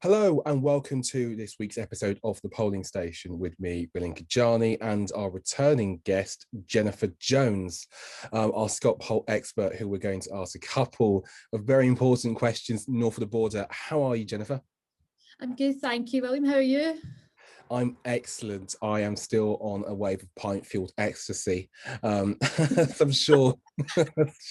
Hello and welcome to this week's episode of The Polling Station with me, William Kedjanyi, and our returning guest, Jennifer Jones, our Scott poll expert, who we're going to ask a couple of very important questions north of the border. How are you, Jennifer? I'm good, thank you, William. How are you? I'm excellent. I am still on a wave of pint-fueled ecstasy. I'm sure.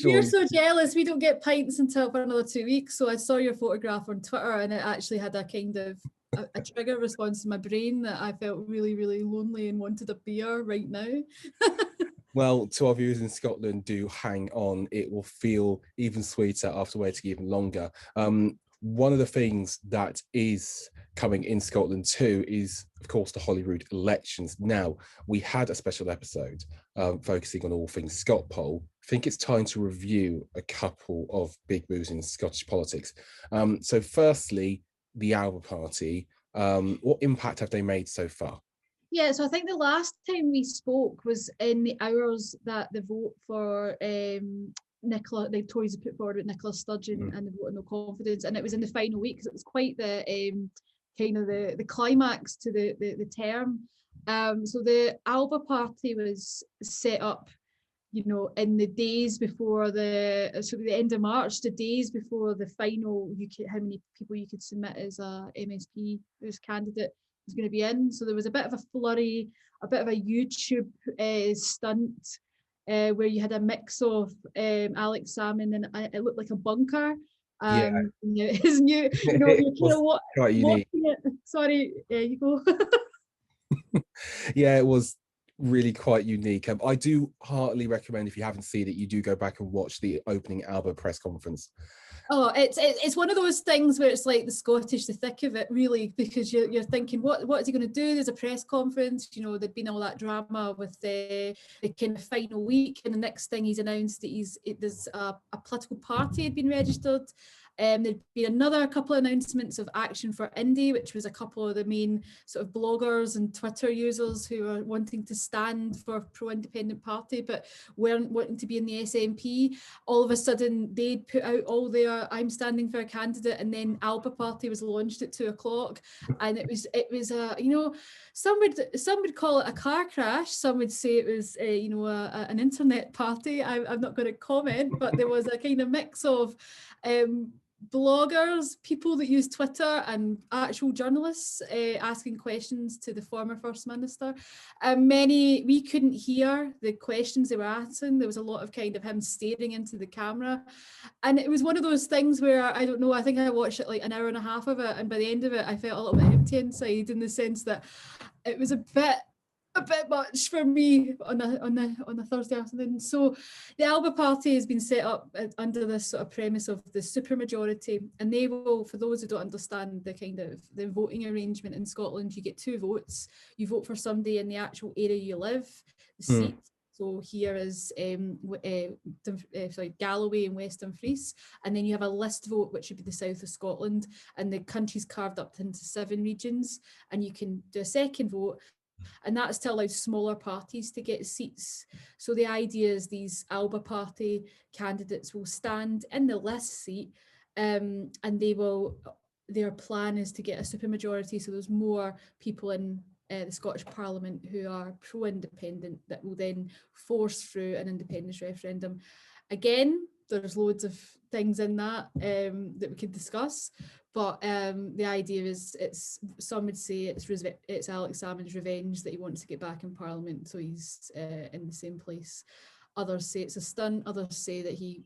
We're so jealous. We don't get pints until for another 2 weeks. So I saw your photograph on Twitter, and it actually had a kind of a trigger response in my brain that I felt really, really lonely and wanted a beer right now. Well, to our viewers in Scotland, do hang on. It will feel even sweeter after waiting even longer. One of the things that is coming in Scotland too is, of course, the Holyrood elections. Now, we had a special episode focusing on all things Scott poll. I think it's time to review a couple of big moves in Scottish politics. So firstly, the Alba Party. What impact have they made so far? Yeah, so I think the last time we spoke was in the hours that the vote for Nicola, the Tories put forward with Nicola Sturgeon and the vote of no confidence, and it was in the final week because it was quite the kind of the climax to the term. So the Alba Party was set up, you know, in the days before the end of March, the days before the final, how many people you could submit as a MSP as candidate was going to be in. So there was a bit of a flurry, a bit of a YouTube stunt where you had a mix of Alex Salmond and it looked like a bunker. His new, you know, you kind of watching it. Sorry, you go. Yeah, it was really quite unique. I do heartily recommend, if you haven't seen it, you do go back and watch the opening Alba press conference. Oh, it's one of those things where it's like the Scottish, the thick of it, really, because you're thinking, what is he going to do? There's a press conference, you know, there'd been all that drama with the kind of final week, and the next thing he's announced that there's a political party had been registered. There'd been another couple of announcements of Action for Indie, which was a couple of the main sort of bloggers and Twitter users who are wanting to stand for a pro-independent party, but weren't wanting to be in the SNP. All of a sudden, they'd put out all their "I'm standing for a candidate," and then Alba Party was launched at 2:00, and it was you know, some would call it a car crash. Some would say it was an internet party. I'm not going to comment, but there was a kind of mix of bloggers, people that use Twitter, and actual journalists asking questions to the former First Minister. We couldn't hear the questions they were asking. There was a lot of kind of him staring into the camera. And it was one of those things where, I don't know, I think I watched it like an hour and a half of it, and by the end of it, I felt a little bit empty inside, in the sense that it was a bit much for me on a Thursday afternoon. So the Alba Party has been set up under this sort of premise of the supermajority, and they will, for those who don't understand the kind of the voting arrangement in Scotland, you get 2 votes. You vote for somebody in the actual area you live, the seat. So here is Galloway and West Dumfries, and then you have a list vote, which would be the south of Scotland, and the country's carved up into 7 regions, and you can do a second vote. And that's to allow smaller parties to get seats. So the idea is these Alba Party candidates will stand in the list seat, and their plan is to get a supermajority. So there's more people in the Scottish Parliament who are pro-independent that will then force through an independence referendum. Again, there's loads of things in that that we could discuss, but the idea is, some would say it's Alex Salmond's revenge, that he wants to get back in Parliament, so he's in the same place. Others say it's a stunt. Others say that he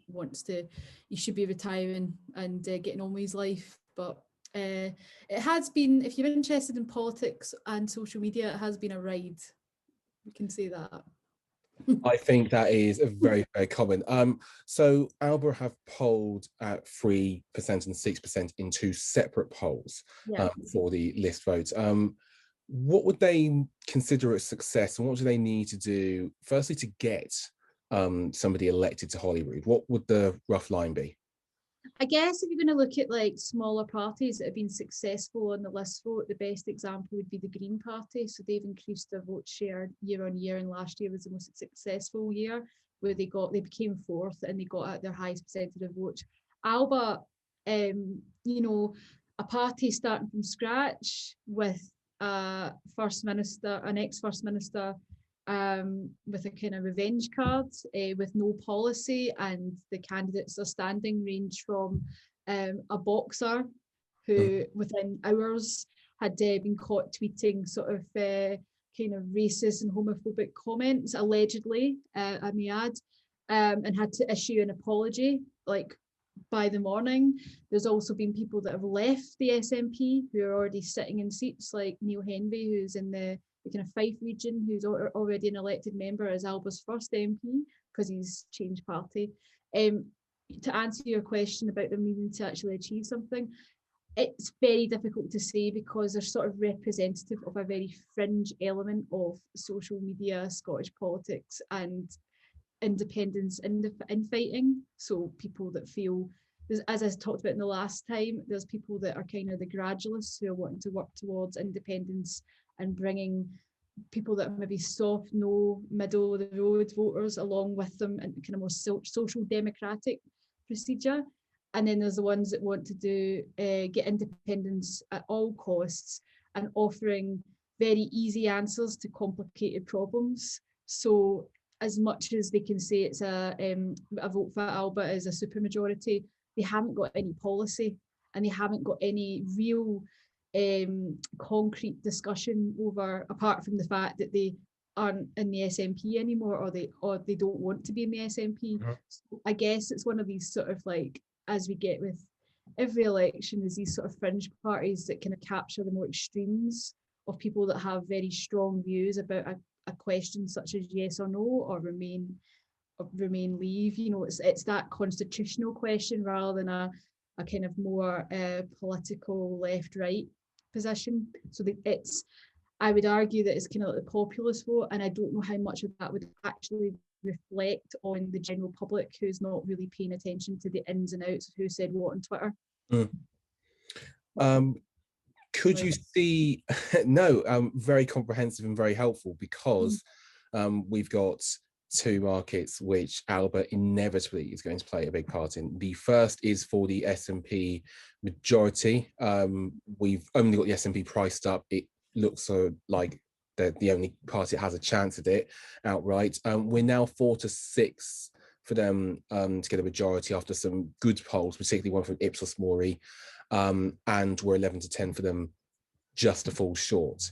should be retiring and getting on with his life. But it has been, if you're interested in politics and social media, it has been a ride. We can say that. I think that is a very, very common. So Alba have polled at 3% and 6% in 2 separate polls for the list votes. What would they consider a success, and what do they need to do, firstly, to get somebody elected to Holyrood? What would the rough line be? I guess if you're going to look at like smaller parties that have been successful on the list vote, the best example would be the Green Party. So they've increased their vote share year on year, and last year was the most successful year, where they became 4th and they got at their highest percentage of votes. Alba, a party starting from scratch with a First Minister, an ex-First Minister, with a kind of revenge card, with no policy, and the candidates are standing range from a boxer who within hours had been caught tweeting sort of kind of racist and homophobic comments, allegedly, I may add, and had to issue an apology like by the morning. There's also been people that have left the SNP who are already sitting in seats, like Neil Henry, who's in the kind of Fife region, who's already an elected member as Alba's first MP because he's changed party. To answer your question about them needing to actually achieve something, it's very difficult to say because they're sort of representative of a very fringe element of social media, Scottish politics, and independence infighting. So people that feel, as I talked about in the last time, there's people that are kind of the gradualists who are wanting to work towards independence and bringing people that are maybe soft, no, middle of the road voters along with them in kind of more social democratic procedure. And then there's the ones that want to do get independence at all costs and offering very easy answers to complicated problems. So as much as they can say it's a vote for Alba as a supermajority, they haven't got any policy and they haven't got any real concrete discussion over, apart from the fact that they aren't in the SNP anymore, or they don't want to be in the SNP. So I guess it's one of these sort of like, as we get with every election, is these sort of fringe parties that kind of capture the more extremes of people that have very strong views about a question such as yes or no, or remain leave. You know, it's that constitutional question rather than a kind of more political left-right position. So I would argue that it's kind of like the populist vote, and I don't know how much of that would actually reflect on the general public who's not really paying attention to the ins and outs of who said what on Twitter. Could you see, very comprehensive and very helpful, because we've got two markets which Alba inevitably is going to play a big part in. The first is for the SNP majority. We've only got the SNP priced up. It looks like they're the only party that has a chance at it outright. We're now 4-6 for them to get a majority after some good polls, particularly one from Ipsos Mori, and we're 11-10 for them just to fall short.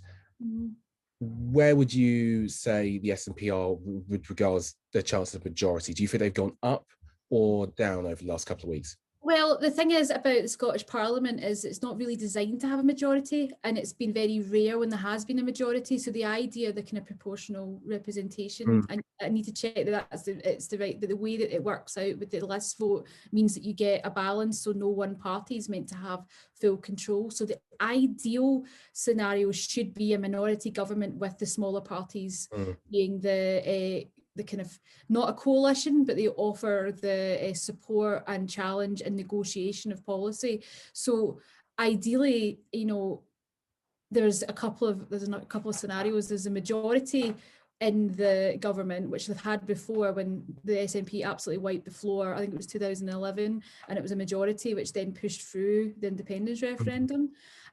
Where would you say the SNP are with regards to their chances of majority? Do you think they've gone up or down over the last couple of weeks? Well, the thing is about the Scottish Parliament is it's not really designed to have a majority, and it's been very rare when there has been a majority. So the idea of the kind of proportional representation, and I need to check that it's the right, but the way that it works out with the list vote means that you get a balance, so no one party is meant to have full control. So the ideal scenario should be a minority government with the smaller parties being the kind of, not a coalition, but they offer the support and challenge and negotiation of policy. So ideally, you know, there's a couple of scenarios. There's a majority in the government, which they've had before when the SNP absolutely wiped the floor. I think it was 2011, and it was a majority which then pushed through the independence referendum.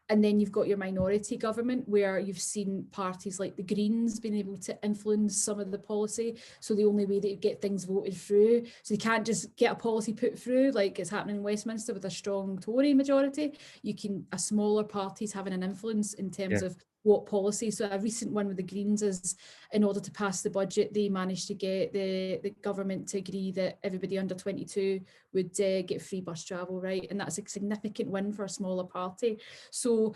And then you've got your minority government, where you've seen parties like the Greens being able to influence some of the policy. So the only way that you get things voted through, so you can't just get a policy put through like it's happening in Westminster with a strong Tory majority. A smaller parties having an influence in terms of what policy. So a recent one with the Greens is, in order to pass the budget, they managed to get the government to agree that everybody under 22 would get free bus travel, right? And that's a significant win for a smaller party. So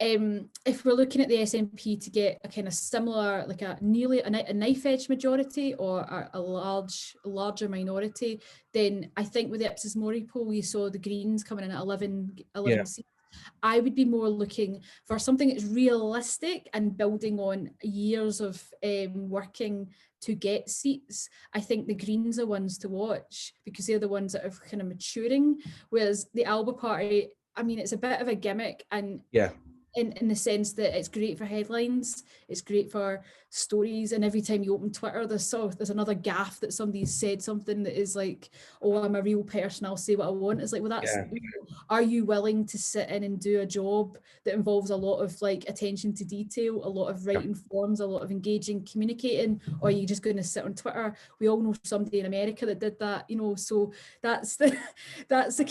if we're looking at the SNP to get a kind of similar, like a nearly a knife edge majority or a larger minority, then I think with the Ipsos Mori poll, you saw the Greens coming in at 11 seats. I would be more looking for something that's realistic and building on years of working to get seats. I think the Greens are ones to watch because they're the ones that are kind of maturing, whereas the Alba Party, I mean, it's a bit of a gimmick, and in the sense that it's great for headlines, it's great for stories, and every time you open Twitter there's another gaffe that somebody's said something that is like, oh, I'm a real person, I'll say what I want. It's like, well, that's, are you willing to sit in and do a job that involves a lot of like attention to detail, a lot of writing forms, a lot of engaging, communicating, or are you just going to sit on Twitter? We all know somebody in America that did that, you know, so that's the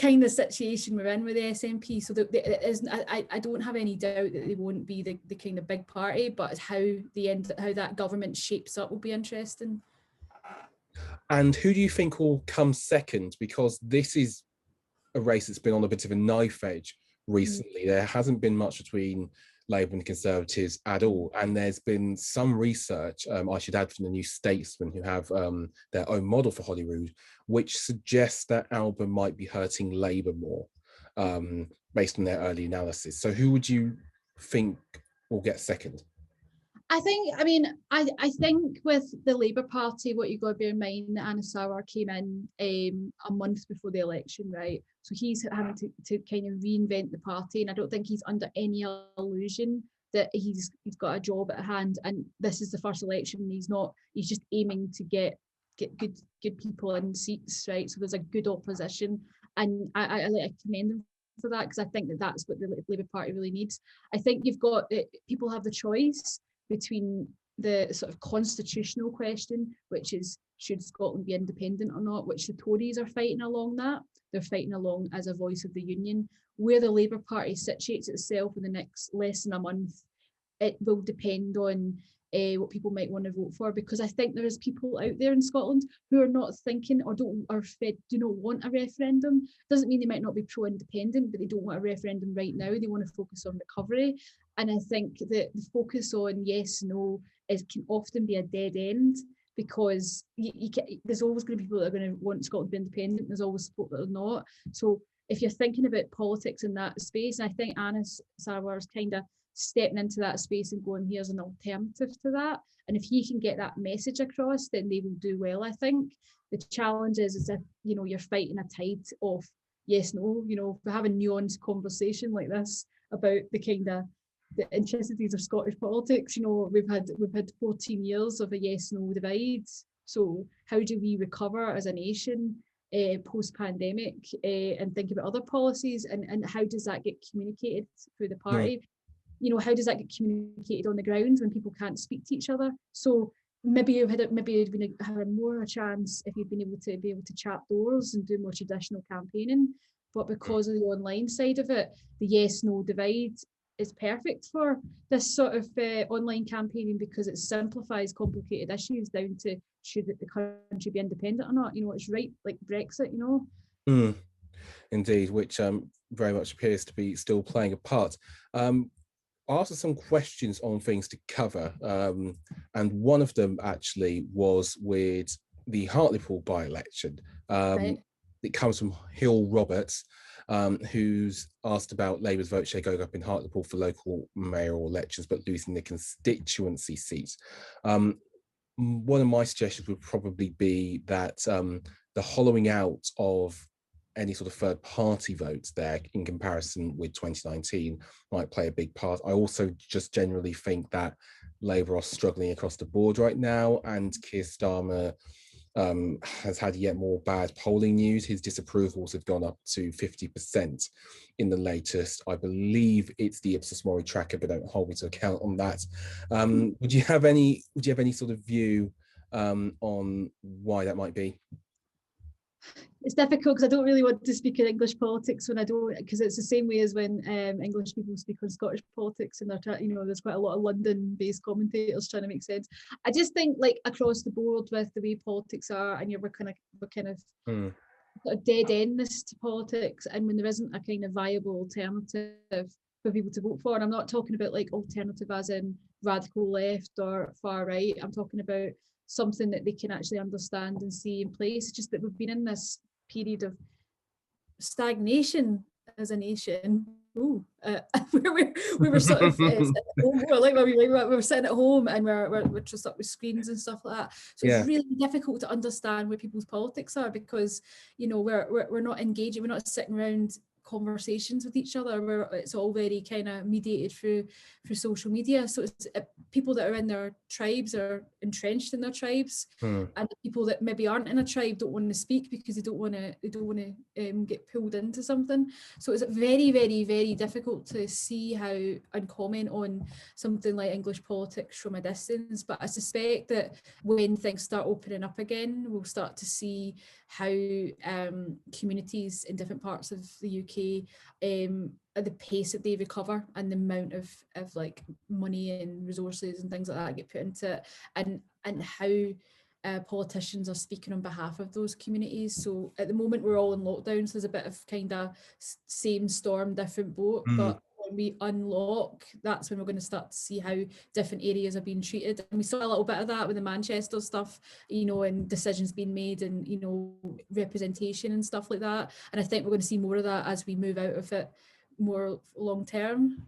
kind of situation we're in with the SNP. So that it isn't, I don't have any doubt that they won't be the kind of big party, but how that government shapes up will be interesting. And who do you think will come second? Because this is a race that's been on a bit of a knife edge recently. There hasn't been much between Labour and Conservatives at all. And there's been some research, I should add, from the New Statesman, who have their own model for Holyrood, which suggests that Alba might be hurting Labour more, based on their early analysis. So who would you think will get second? I think with the Labour Party, what you've got to bear in mind, that Anna Sawar came in a month before the election, right? So he's having to kind of reinvent the party, and I don't think he's under any illusion that he's got a job at hand, and this is the first election, and he's just aiming to get good people in seats, right? So there's a good opposition, and I commend him for that, because I think that's what the Labour Party really needs. I think you've got people have the choice between the sort of constitutional question, which is, should Scotland be independent or not, which the Tories are fighting along that. They're fighting along as a voice of the union. Where the Labour Party situates itself in the next less than a month, it will depend on what people might want to vote for, because I think there is people out there in Scotland who are not thinking or do not want a referendum. Doesn't mean they might not be pro-independent, but they don't want a referendum right now. They want to focus on recovery. And I think that the focus on yes, no can often be a dead end, because there's always going to be people that are going to want Scotland to be independent. There's always people that are not. So if you're thinking about politics in that space, I think Anna Sawar is kind of stepping into that space and going, here's an alternative to that. And if he can get that message across, then they will do well, I think. The challenge is if, you know, you're fighting a tide of yes, no, you know, if we have a nuanced conversation like this about the kind of the intricacies of Scottish politics, you know, we've had 14 years of a yes-no divide. So how do we recover as a nation post-pandemic and think about other policies, and how does that get communicated through the party? You know, how does that get communicated on the ground when people can't speak to each other? So maybe you'd have more of a chance if you'd been able to chat doors and do more traditional campaigning. But because of the online side of it, the yes-no divide is perfect for this sort of online campaigning, because it simplifies complicated issues down to should the country be independent or not. You know, it's right, like Brexit, you know. Indeed, which very much appears to be still playing a part. I asked some questions on things to cover, and one of them actually was with the Hartlepool by-election. Right. It comes from Hill Roberts, who's asked about Labour's vote share going up in Hartlepool for local mayoral elections, but losing the constituency seats. One of my suggestions would probably be that the hollowing out of any sort of third party votes there in comparison with 2019 might play a big part. I also just generally think that Labour are struggling across the board right now, and Keir Starmer has had yet more bad polling news. His disapprovals have gone up to 50% in the latest. I believe it's the Ipsos Mori tracker, but don't hold me to account on that. Would you have any sort of view on why that might be? It's difficult because I don't really want to speak in English politics when I don't, because it's the same way as when English people speak on Scottish politics, and they're trying, you know, there's quite a lot of London-based commentators trying to make sense. I just think, like, across the board with the way politics are, and we're kind of a dead endness to politics, and when there isn't a kind of viable alternative for people to vote for, and I'm not talking about like alternative as in radical left or far right. I'm talking about something that they can actually understand and see in place. Just that we've been in this period of stagnation as a nation. We were sort of we were sitting at home and we're just up with screens and stuff like that. So it's really difficult to understand where people's politics are, because, you know, we're not engaging, we're not sitting around conversations with each other, where it's all very kind of mediated through social media. So it's people that are in their tribes are entrenched in their tribes, and the people that maybe aren't in a tribe don't want to speak because they don't want to get pulled into something. So it's very, very, very difficult to see how and comment on something like English politics from a distance. But I suspect that when things start opening up again, we'll start to see how communities in different parts of the UK, at the pace that they recover and the amount of like money and resources and things like that get put into it, and how politicians are speaking on behalf of those communities. So at the moment we're all in lockdown, so there's a bit of kind of same storm, different boat. But when we unlock, that's when we're going to start to see how different areas are being treated. And we saw a little bit of that with the Manchester stuff, you know, and decisions being made and, you know, representation and stuff like that. And I think we're going to see more of that as we move out of it more long term.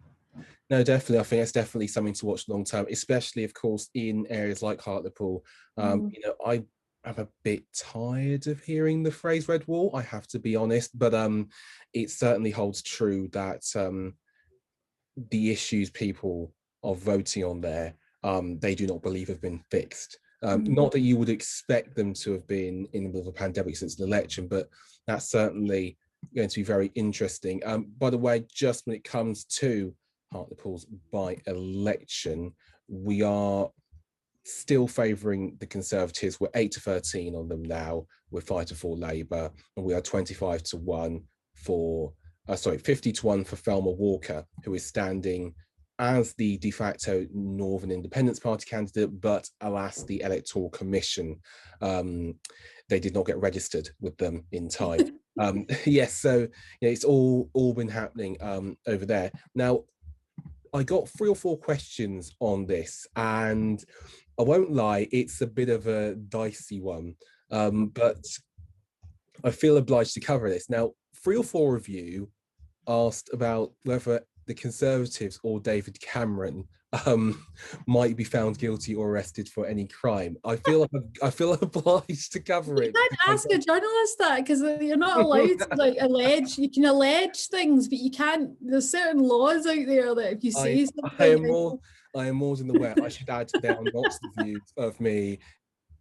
No, definitely. I think it's definitely something to watch long term, especially, of course, in areas like Hartlepool. You know, I'm a bit tired of hearing the phrase "red wall." I have to be honest, but it certainly holds true that the issues people are voting on there, they do not believe have been fixed. Not that you would expect them to have been in the middle of a pandemic since the election, but that's certainly going to be very interesting. By the way, just when it comes to Hartlepool's by-election, we are still favouring the Conservatives. We're 8-13 on them now. We're 5-4 Labour, and we are 25-1 for 50-1 for Felmer Walker, who is standing as the de facto Northern Independence Party candidate, but alas, the Electoral Commission, they did not get registered with them in time. Yes, so you know, it's all been happening over there. Now, I got 3 or 4 questions on this, and I won't lie, it's a bit of a dicey one, but I feel obliged to cover this. Now, 3 or 4 of you asked about whether the Conservatives or David Cameron might be found guilty or arrested for any crime. I feel obliged to cover it. You can't ask a journalist that, because you're not allowed to like allege. You can allege things, but you can't. There's certain laws out there that if you say something, I am more than aware. I should add they are not the views of me,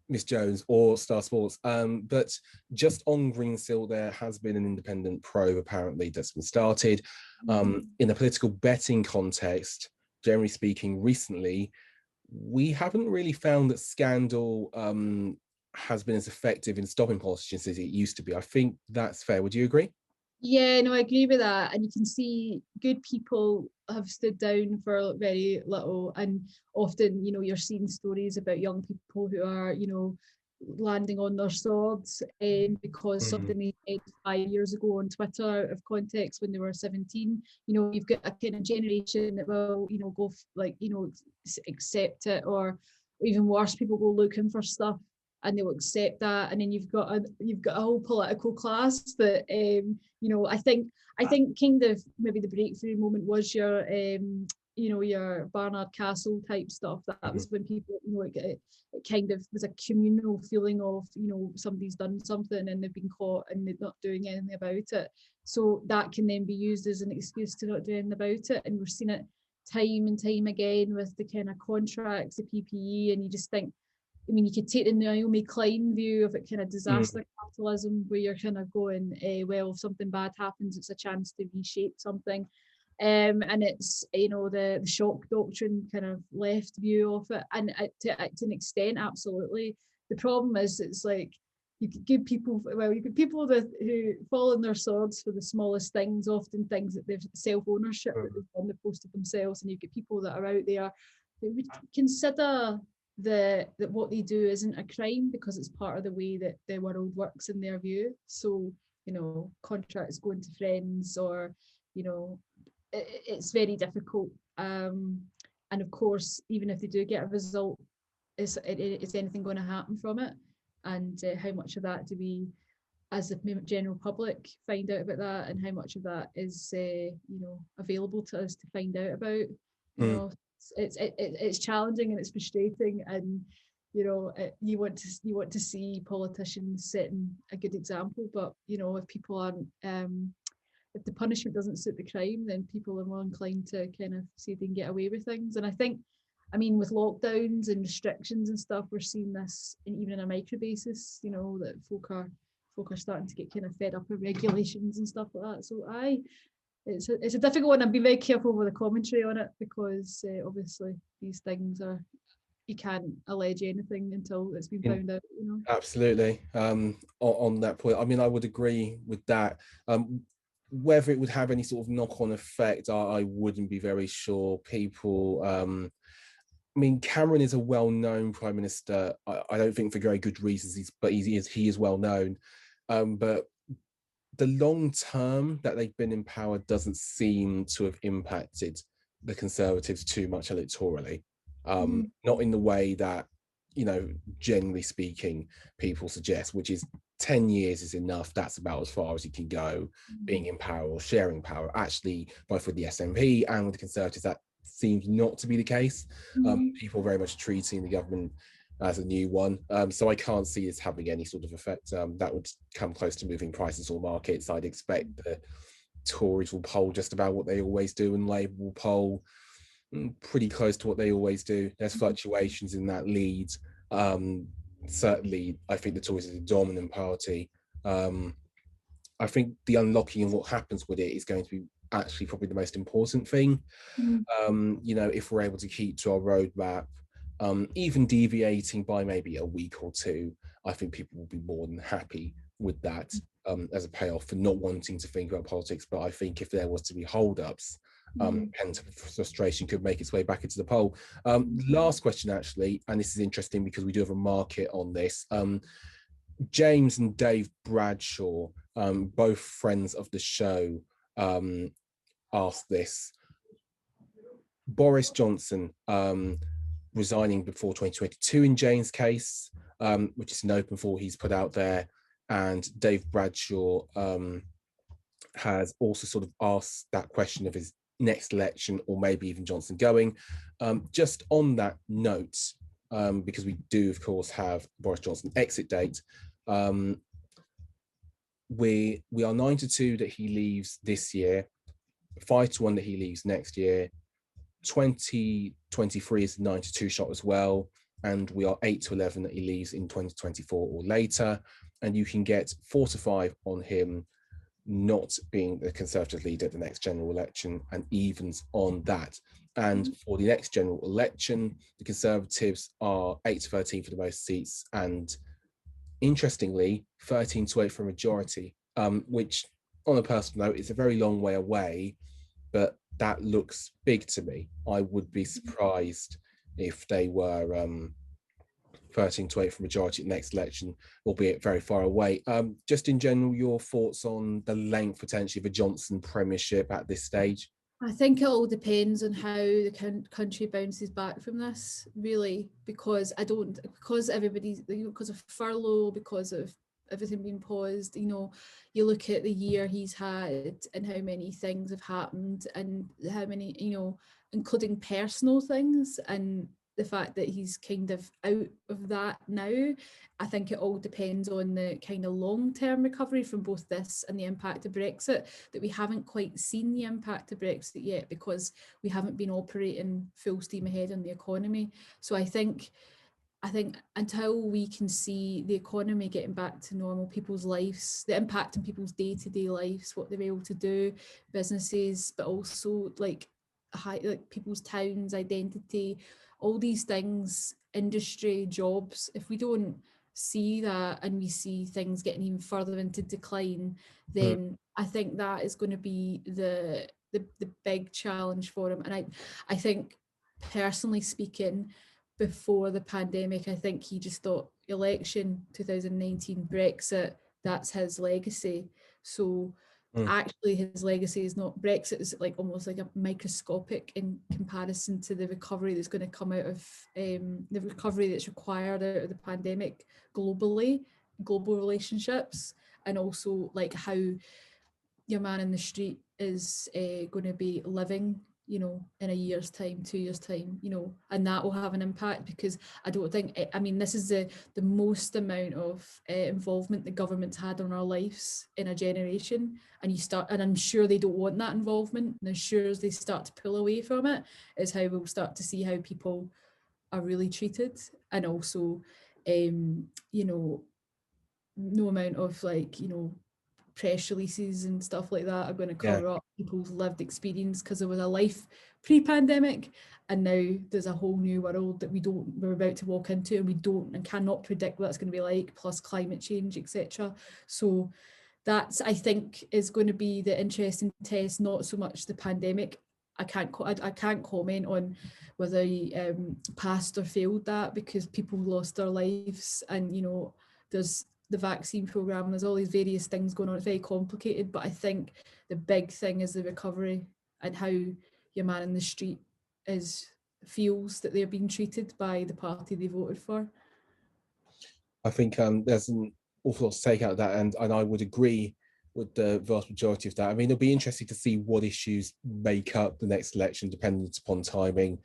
Miss Jones, or Star Sports. But just on Greensill, there has been an independent probe apparently that's been started. In a political betting context, generally speaking, recently, we haven't really found that scandal has been as effective in stopping politicians as it used to be. I think that's fair. Would you agree? Yeah, no, I agree with that. And you can see good people have stood down for very little. And often, you know, you're seeing stories about young people who are, you know, landing on their swords because something they said 5 years ago on Twitter out of context when they were 17. You know, you've got a kind of generation that will, you know, go like, you know, accept it, or even worse, people go looking for stuff and they'll accept that. And then you've got a whole political class that you know, I think kind of maybe the breakthrough moment was your you know, your Barnard Castle type stuff. That was when people, you know, it kind of was a communal feeling of, you know, somebody's done something and they've been caught and they're not doing anything about it. So that can then be used as an excuse to not do anything about it. And we've seen it time and time again with the kind of contracts, the PPE, and you just think, I mean, you could take the Naomi Klein view of it, kind of disaster capitalism, where you're kind of going, well, if something bad happens, it's a chance to reshape something. And it's, you know, the shock doctrine kind of left view of it. And to an extent, absolutely. The problem is, it's like, you could give people, well, you get people who fall on their swords for the smallest things, often things that they've self-ownership, that they've done the post of themselves, and you get people that are out there who would consider that what they do isn't a crime because it's part of the way that the world works in their view. So, you know, contracts going to friends, or, you know, it's very difficult. And of course, even if they do get a result, is anything going to happen from it? And how much of that do we, as the general public, find out about that, and how much of that is you know, available to us to find out about? You know, it's challenging and it's frustrating, and you know, you want to see politicians setting a good example, but you know, if people aren't if the punishment doesn't suit the crime, then people are more inclined to kind of see they can get away with things. And I think, I mean, with lockdowns and restrictions and stuff, we're seeing this even in a micro basis, you know, that folk are starting to get kind of fed up with regulations and stuff like that. So it's a difficult one. I've been very careful with the commentary on it, because obviously these things are, you can't allege anything until it's been found out, you know. Absolutely. On that point, I mean, I would agree with that. Whether it would have any sort of knock-on effect, I wouldn't be very sure. People, I mean, Cameron is a well-known prime minister. I don't think for very good reasons, but he is well known. But the long term that they've been in power doesn't seem to have impacted the Conservatives too much electorally. Not in the way that, you know, generally speaking, people suggest, which is 10 years is enough. That's about as far as you can go, being in power or sharing power. Actually, both with the SNP and with the Conservatives, that seems not to be the case. People very much treating the government as a new one. So I can't see this having any sort of effect that would come close to moving prices or markets. I'd expect the Tories will poll just about what they always do, and Labour will poll pretty close to what they always do. There's fluctuations in that lead. Certainly, I think the Tories are the dominant party. I think the unlocking of what happens with it is going to be actually probably the most important thing. You know, if we're able to keep to our roadmap, even deviating by maybe a week or two, I think people will be more than happy with that as a payoff for not wanting to think about politics. But I think if there was to be hold-ups, pent-up frustration could make its way back into the poll. Last question, actually, and this is interesting because we do have a market on this. James and Dave Bradshaw, both friends of the show, asked this. Boris Johnson resigning before 2022 in Jane's case, which is an open thought he's put out there, and Dave Bradshaw has also sort of asked that question of his next election, or maybe even Johnson going. Just on that note, because we do of course have Boris Johnson exit date, we are 9-2 that he leaves this year, 5-1 that he leaves next year. 2023 is the 9-2 shot as well, and we are 8-11 that he leaves in 2024 or later. And you can get 4-5 on him not being the Conservative leader at the next general election, and evens on that. And for the next general election, the Conservatives are 8-13 for the most seats, and interestingly, 13-8 for a majority, which on a personal note is a very long way away, but that looks big to me. I would be surprised if they were 13-8 for majority at the next election, albeit very far away. Just in general, your thoughts on the length potentially of a Johnson premiership at this stage? I think it all depends on how the country bounces back from this, really, because everybody's, because of furlough, because of everything being paused, you know, you look at the year he's had and how many things have happened, and how many, you know, including personal things, and the fact that he's kind of out of that now. I think it all depends on the kind of long-term recovery from both this and the impact of Brexit, that we haven't quite seen the impact of Brexit yet, because we haven't been operating full steam ahead on the economy. So I think until we can see the economy getting back to normal, people's lives, the impact on people's day-to-day lives, what they're able to do, businesses, but also like people's towns, identity, all these things, industry, jobs, if we don't see that and we see things getting even further into decline, then I think that is going to be the big challenge for him. And I think, personally speaking, before the pandemic, I think he just thought election 2019, Brexit, that's his legacy. So actually his legacy is not Brexit, is like almost like a microscopic in comparison to the recovery that's going to come out of the recovery that's required out of the pandemic globally, global relationships, and also like how your man in the street is going to be living you know, in a year's time, 2 years' time, you know, and that will have an impact, because I don't think, I mean, this is the most amount of involvement the government's had on our lives in a generation, and I'm sure they don't want that involvement, and as sure as they start to pull away from it, is how we'll start to see how people are really treated. And also, you know, no amount of, like, you know, press releases and stuff like that are going to cover up people's lived experience, because there was a life pre-pandemic, and now there's a whole new world that we're about to walk into, and we don't and cannot predict what it's going to be like, plus climate change, etc. So that's, I think, is going to be the interesting test, not so much the pandemic. I can't comment on whether he passed or failed that, because people lost their lives, and, you know, there's the vaccine program, there's all these various things going on. It's very complicated, but I think the big thing is the recovery, and how your man in the street feels that they're being treated by the party they voted for. I think there's an awful lot to take out of that, and I would agree with the vast majority of that. I mean, it'll be interesting to see what issues make up the next election, dependent upon timing.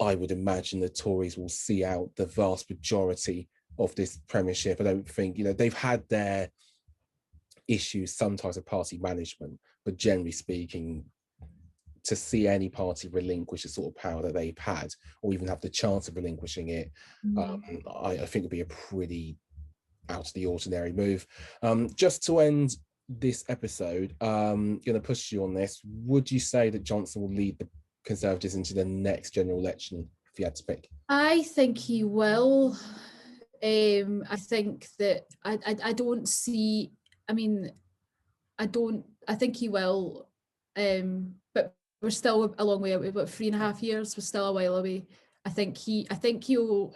I would imagine the Tories will see out the vast majority of this premiership. I don't think, you know, they've had their issues sometimes of party management, but generally speaking, to see any party relinquish the sort of power that they've had, or even have the chance of relinquishing it, I think would be a pretty out of the ordinary move. Just to end this episode, going to push you on this. Would you say that Johnson will lead the Conservatives into the next general election, if you had to pick? I think he will. I think that I don't see, I mean, I think he will, but we're still a long way away. About 3.5 years, we're still a while away. I think he'll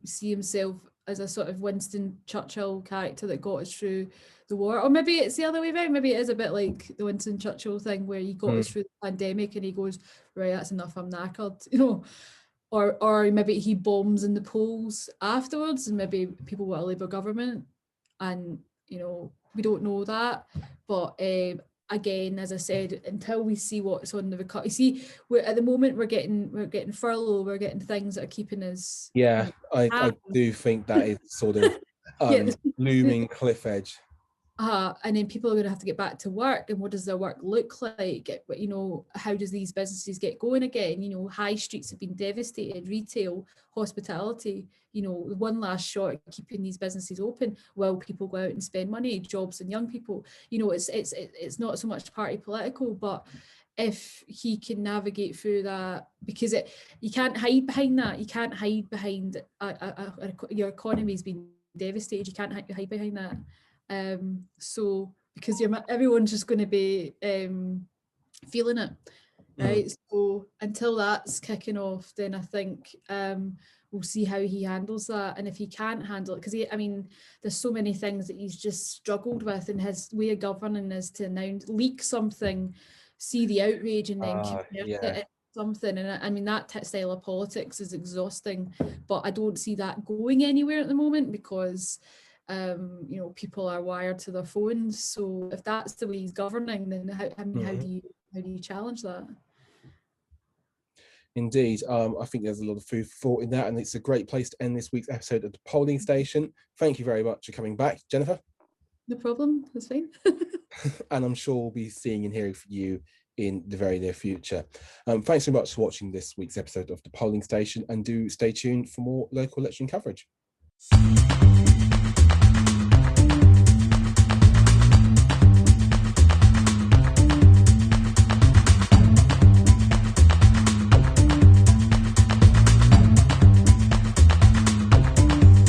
see himself as a sort of Winston Churchill character that got us through the war, or maybe it's the other way around. Maybe it is a bit like the Winston Churchill thing, where he got us through the pandemic and he goes, right, that's enough, I'm knackered, you know. Or maybe he bombs in the polls afterwards, and maybe people want a Labour government, and, you know, we don't know that. But again, as I said, until we see what's on the recovery, see, at the moment we're getting furlough, we're getting things that are keeping us. Yeah, you know, I do think that is sort of looming cliff edge. And then people are going to have to get back to work, and what does their work look like? You know, how does these businesses get going again? You know, high streets have been devastated, retail, hospitality, you know, one last shot at keeping these businesses open while people go out and spend money, jobs and young people. You know, it's not so much party political, but if he can navigate through that, because you can't hide behind that. You can't hide behind your economy's been devastated. You can't hide behind that. So because everyone's just going to be feeling it, right? So until that's kicking off, then I think we'll see how he handles that. And if he can't handle it, because there's so many things that he's just struggled with, and his way of governing is to leak something, see the outrage, and then convert it into something. And I mean, that style of politics is exhausting, but I don't see that going anywhere at the moment, because you know, people are wired to their phones. So if that's the way he's governing, then how do you challenge that? Indeed, I think there's a lot of food for thought in that, and it's a great place to end this week's episode of the Polling Station. Thank you very much for coming back, Jennifer. No problem, that's fine. And I'm sure we'll be seeing and hearing from you in the very near future. Thanks so much for watching this week's episode of the Polling Station, and do stay tuned for more local election coverage.